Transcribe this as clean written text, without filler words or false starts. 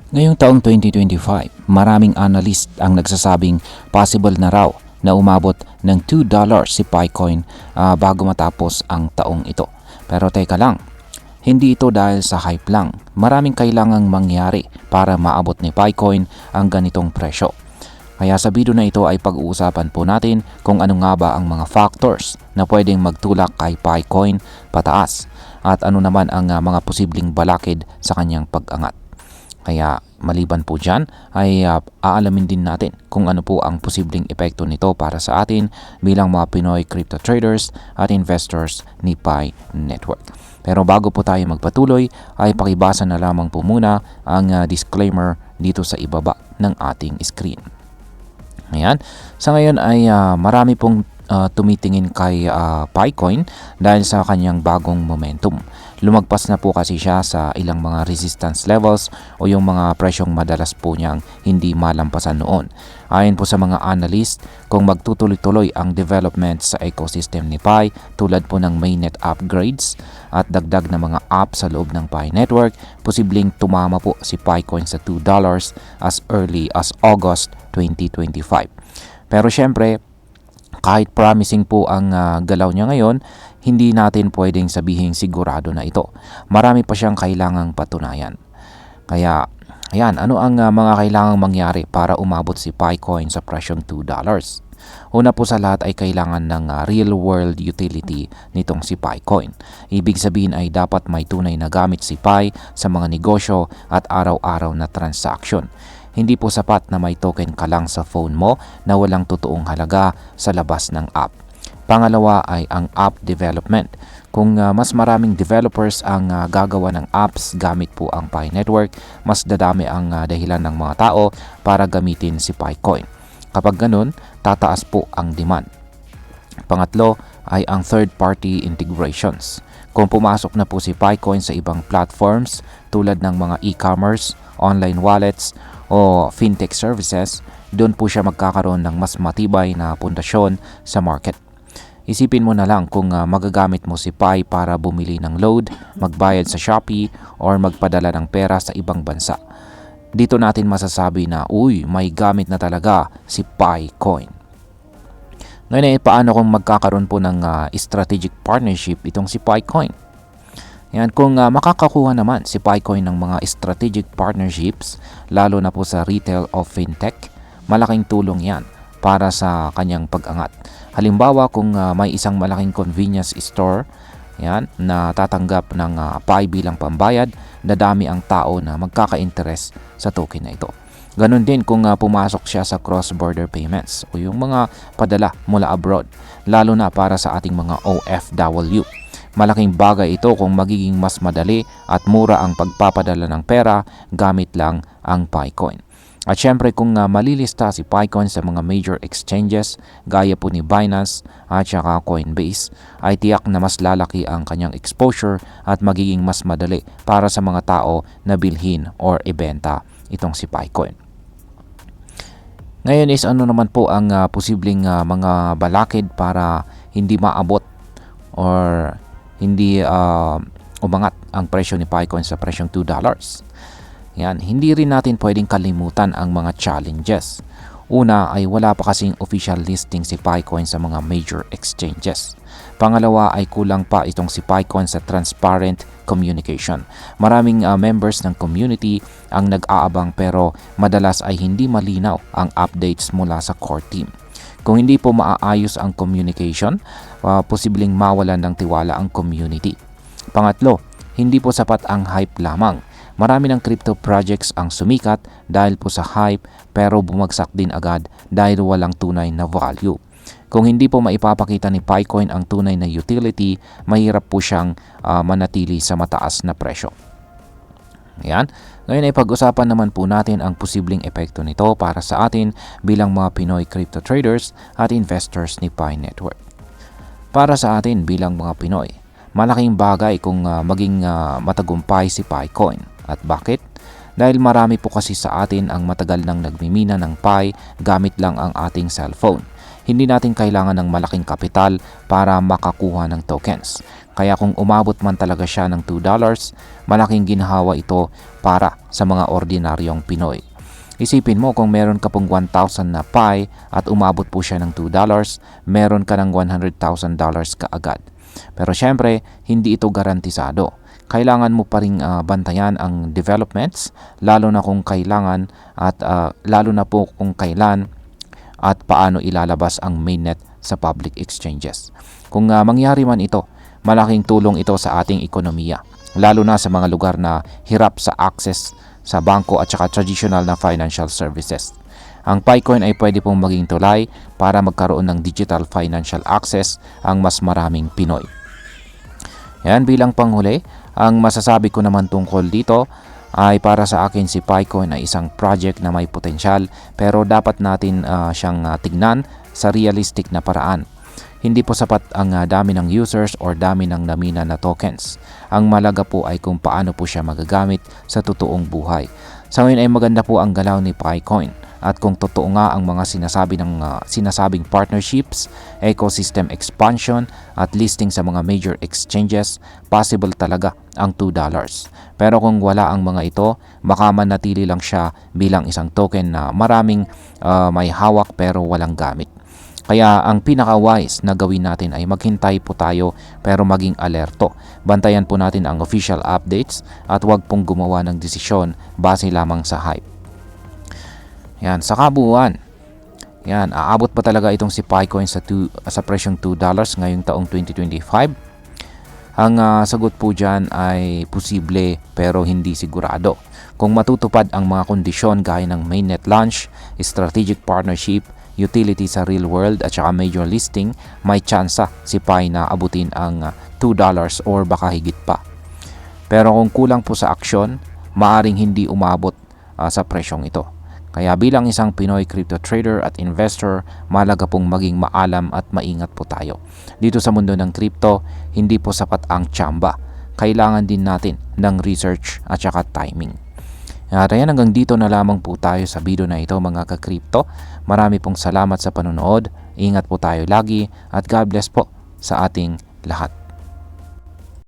Ngayong taong 2025, maraming analyst ang nagsasabing possible na raw na umabot ng $2 si Picoin bago matapos ang taong ito. Pero teka lang, hindi ito dahil sa hype lang. Maraming kailangang mangyari para maabot ni Picoin ang ganitong presyo. Kaya sa video na ito ay pag-uusapan po natin kung ano nga ba ang mga factors na pwedeng magtulak kay Picoin pataas at ano naman ang mga posibleng balakid sa kanyang pag-angat. Kaya maliban po dyan ay aalamin din natin kung ano po ang posibleng epekto nito para sa atin bilang mga Pinoy crypto traders at investors ni Pi Network. Pero bago po tayo magpatuloy ay pakibasa na lamang po muna ang disclaimer dito sa ibaba ng ating screen. Ayan. Sa ngayon ay marami pong tumitingin kay Picoin dahil sa kanyang bagong momentum. Lumagpas na po kasi siya sa ilang mga resistance levels o yung mga presyong madalas po niyang hindi malampasan noon. Ayon po sa mga analyst, kung magtutuloy-tuloy ang development sa ecosystem ni Pi tulad po ng mainnet upgrades at dagdag na mga apps sa loob ng Pi Network, posibleng tumama po si Picoin sa $2 as early as August 2025. Pero syempre, kahit promising po ang galaw niya ngayon, hindi natin pwedeng sabihing sigurado na ito. Marami pa siyang kailangang patunayan. Kaya, ayan, ano ang mga kailangang mangyari para umabot si Picoin sa presyong $2? Una po sa lahat ay kailangan ng real-world utility nitong si Picoin. Ibig sabihin ay dapat may tunay na gamit si Pi sa mga negosyo at araw-araw na transaction. Hindi po sapat na may token ka lang sa phone mo na walang totoong halaga sa labas ng app. Pangalawa ay ang app development. Kung mas maraming developers ang gagawa ng apps gamit po ang Pi Network, mas dadami ang dahilan ng mga tao para gamitin si Picoin. Kapag ganun, tataas po ang demand. Pangatlo ay ang third-party integrations. Kung pumasok na po si Picoin sa ibang platforms tulad ng mga e-commerce, online wallets, o fintech services, doon po siya magkakaroon ng mas matibay na pundasyon sa market. Isipin mo na lang kung magagamit mo si Pi para bumili ng load, magbayad sa Shopee, or magpadala ng pera sa ibang bansa. Dito natin masasabi na, may gamit na talaga si Picoin. Ngayon paano kung magkakaroon po ng strategic partnership itong si Picoin? Yan, kung makakakuha naman si Picoin ng mga strategic partnerships, lalo na po sa retail o fintech, malaking tulong yan para sa kanyang pag-angat. Halimbawa, kung may isang malaking convenience store yan, na tatanggap ng Pi bilang pambayad, dadami ang tao na magkaka-interest sa token na ito. Ganon din kung pumasok siya sa cross-border payments o yung mga padala mula abroad, lalo na para sa ating mga OFW. Malaking bagay ito kung magiging mas madali at mura ang pagpapadala ng pera gamit lang ang Picoin. At syempre kung malilista si Picoin sa mga major exchanges gaya po ni Binance at saka Coinbase, ay tiyak na mas lalaki ang kanyang exposure at magiging mas madali para sa mga tao na bilhin or ibenta itong si Picoin. Ngayon is ano naman po ang posibleng mga balakid para hindi maabot or hindi umangat ang presyo ni Picoin sa presyong $2. Yan, hindi rin natin pwedeng kalimutan ang mga challenges. Una ay wala pa kasing official listing si Picoin sa mga major exchanges. Pangalawa ay kulang pa itong si Picoin sa transparent communication. Maraming members ng community ang nag-aabang pero madalas ay hindi malinaw ang updates mula sa core team. Kung hindi po maaayos ang communication, posibleng mawalan ng tiwala ang community. Pangatlo, hindi po sapat ang hype lamang. Marami ng crypto projects ang sumikat dahil po sa hype pero bumagsak din agad dahil walang tunay na value. Kung hindi po maipapakita ni Picoin ang tunay na utility, mahirap po siyang manatili sa mataas na presyo. Ayan. Ngayon ay pag-usapan naman po natin ang posibleng epekto nito para sa atin bilang mga Pinoy crypto traders at investors ni Pi Network. Para sa atin bilang mga Pinoy, malaking bagay kung maging matagumpay si Picoin. At bakit? Dahil marami po kasi sa atin ang matagal nang nagmimina ng Pi gamit lang ang ating cellphone. Hindi natin kailangan ng malaking kapital para makakuha ng tokens. Kaya kung umabot man talaga siya ng $2, malaking ginhawa ito para sa mga ordinaryong Pinoy. Isipin mo kung meron ka pong 1,000 na Pi at umabot po siya ng $2, meron ka ng $100,000 kaagad. Pero syempre, hindi ito garantisado. Kailangan mo pa ring bantayan ang developments, lalo na kung kailangan at lalo na po kung kailan at paano ilalabas ang mainnet sa public exchanges. Kung mangyari man ito, malaking tulong ito sa ating ekonomiya, lalo na sa mga lugar na hirap sa access sa bangko at saka traditional na financial services. Ang Picoin ay pwede pong maging tulay para magkaroon ng digital financial access ang mas maraming Pinoy. Yan, bilang panghuli, ang masasabi ko naman tungkol dito ay para sa akin si Picoin ay isang project na may potensyal, pero dapat natin siyang tignan sa realistic na paraan. Hindi po sapat ang dami ng users or dami ng namina na tokens. Ang malaga po ay kung paano po siya magagamit sa totoong buhay. Sa ngayon ay maganda po ang galaw ni Picoin, at kung totoo nga ang mga sinasabing partnerships, ecosystem expansion at listing sa mga major exchanges, possible talaga ang $2. Pero kung wala ang mga ito, baka manatili lang siya bilang isang token na maraming may hawak pero walang gamit. Kaya ang pinaka-wise na gawin natin ay maghintay po tayo pero maging alerto. Bantayan po natin ang official updates at huwag pong gumawa ng desisyon base lamang sa hype. Yan, sa kabuuan. Yan, aabot pa talaga itong si Picoin sa presyong $2 ngayong taong 2025? Ang sagot po dyan ay posible pero hindi sigurado. Kung matutupad ang mga kondisyon gaya ng mainnet launch, strategic partnership, utility sa real world at saka major listing, may tsansa si Pi na abutin ang $2 or baka higit pa. Pero kung kulang po sa aksyon, maaring hindi umabot sa presyong ito. Kaya bilang isang Pinoy crypto trader at investor, mahalaga pong maging maalam at maingat po tayo. Dito sa mundo ng crypto, hindi po sapat ang tsamba. Kailangan din natin ng research at saka timing. At ayan, hanggang dito na lamang po tayo sa video na ito mga ka-crypto. Marami pong salamat sa panonood. Ingat po tayo lagi at God bless po sa ating lahat.